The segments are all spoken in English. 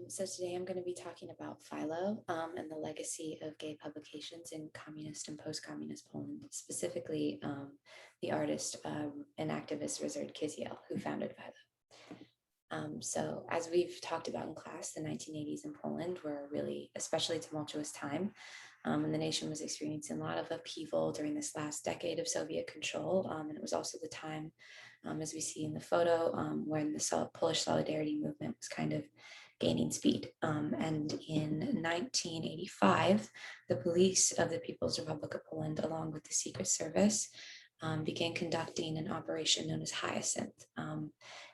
So today I'm going to be talking about Philo and the legacy of gay publications in communist and post-communist Poland, specifically the artist and activist Ryszard Kiziel, who founded Philo. So as we've talked about in class, the 1980s in Poland were a really especially tumultuous time, and the nation was experiencing a lot of upheaval during this last decade of Soviet control, and it was also the time, as we see in the photo, when the Polish Solidarity movement was kind of gaining speed. And in 1985, the police of the People's Republic of Poland, along with the Secret Service, began conducting an operation known as Hyacinth.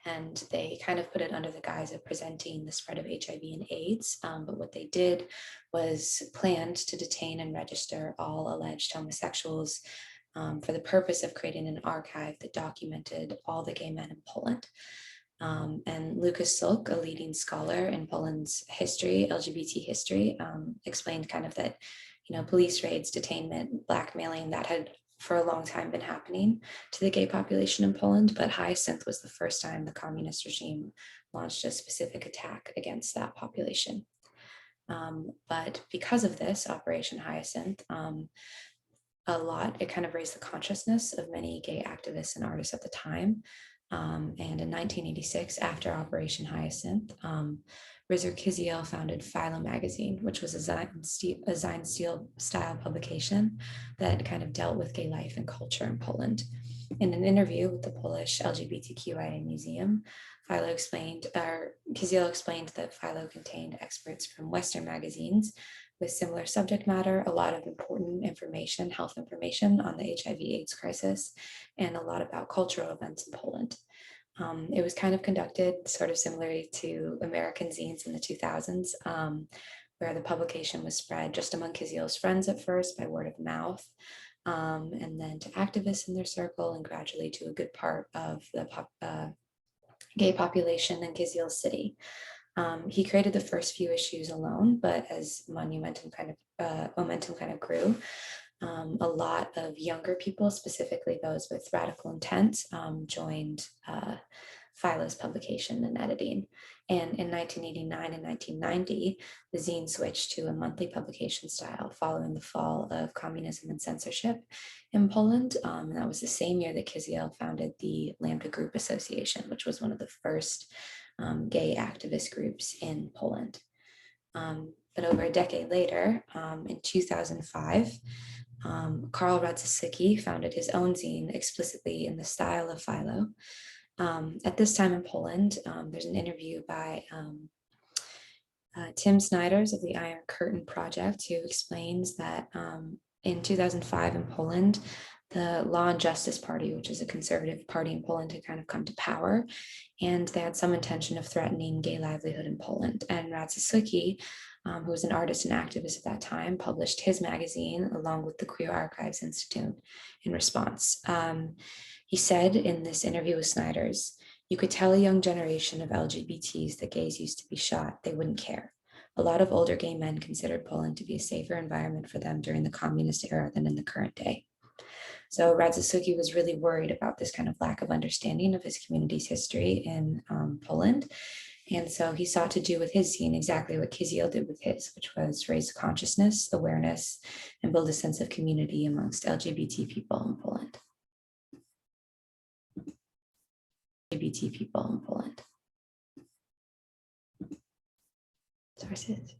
And they kind of put it under the guise of presenting the spread of HIV and AIDS. But what they did was planned to detain and register all alleged homosexuals for the purpose of creating an archive that documented all the gay men in Poland. And Lucas Sulk, a leading scholar in Poland's history, LGBT history, explained kind of that, police raids, detainment, blackmailing, that had for a long time been happening to the gay population in Poland, but Hyacinth was the first time the communist regime launched a specific attack against that population. But because of this, Operation Hyacinth, it kind of raised the consciousness of many gay activists and artists at the time. And in 1986, after Operation Hyacinth, Ryszard Kiziel founded Filo magazine, which was a Zine style publication that kind of dealt with gay life and culture in Poland. In an interview with the Polish LGBTQIA Museum, Kiziel explained that Filo contained experts from Western magazines with similar subject matter, a lot of important information, health information on the HIV/AIDS crisis, and a lot about cultural events in Poland. It was kind of conducted sort of similarly to American zines in the 2000s, where the publication was spread just among Kiziel's friends at first by word of mouth, and then to activists in their circle, and gradually to a good part of the gay population in Kiziel's city. He created the first few issues alone, but as momentum kind of grew, a lot of younger people, specifically those with radical intent, joined Philo's publication and editing. And in 1989 and 1990, the zine switched to a monthly publication style following the fall of communism and censorship in Poland. And that was the same year that Kiziel founded the Lambda Group Association, which was one of the first gay activist groups in Poland. But over a decade later, in 2005, Karl Radzycki founded his own zine explicitly in the style of Philo. At this time in Poland, there's an interview by Tim Snyders of the Iron Curtain Project, who explains that in 2005 in Poland, the Law and Justice Party, which is a conservative party in Poland, had kind of come to power, and they had some intention of threatening gay livelihood in Poland. And Radzycki, who was an artist and activist at that time, published his magazine along with the Queer Archives Institute in response. He said in this interview with Snyders, "You could tell a young generation of LGBTs that gays used to be shot, they wouldn't care. A lot of older gay men considered Poland to be a safer environment for them during the communist era than in the current day." So Radzycki was really worried about this kind of lack of understanding of his community's history in Poland. And so he sought to do with his zine exactly what Kiziel did with his, which was raise consciousness, awareness, and build a sense of community amongst LGBT people in Poland. LGBT people in Poland. Sources.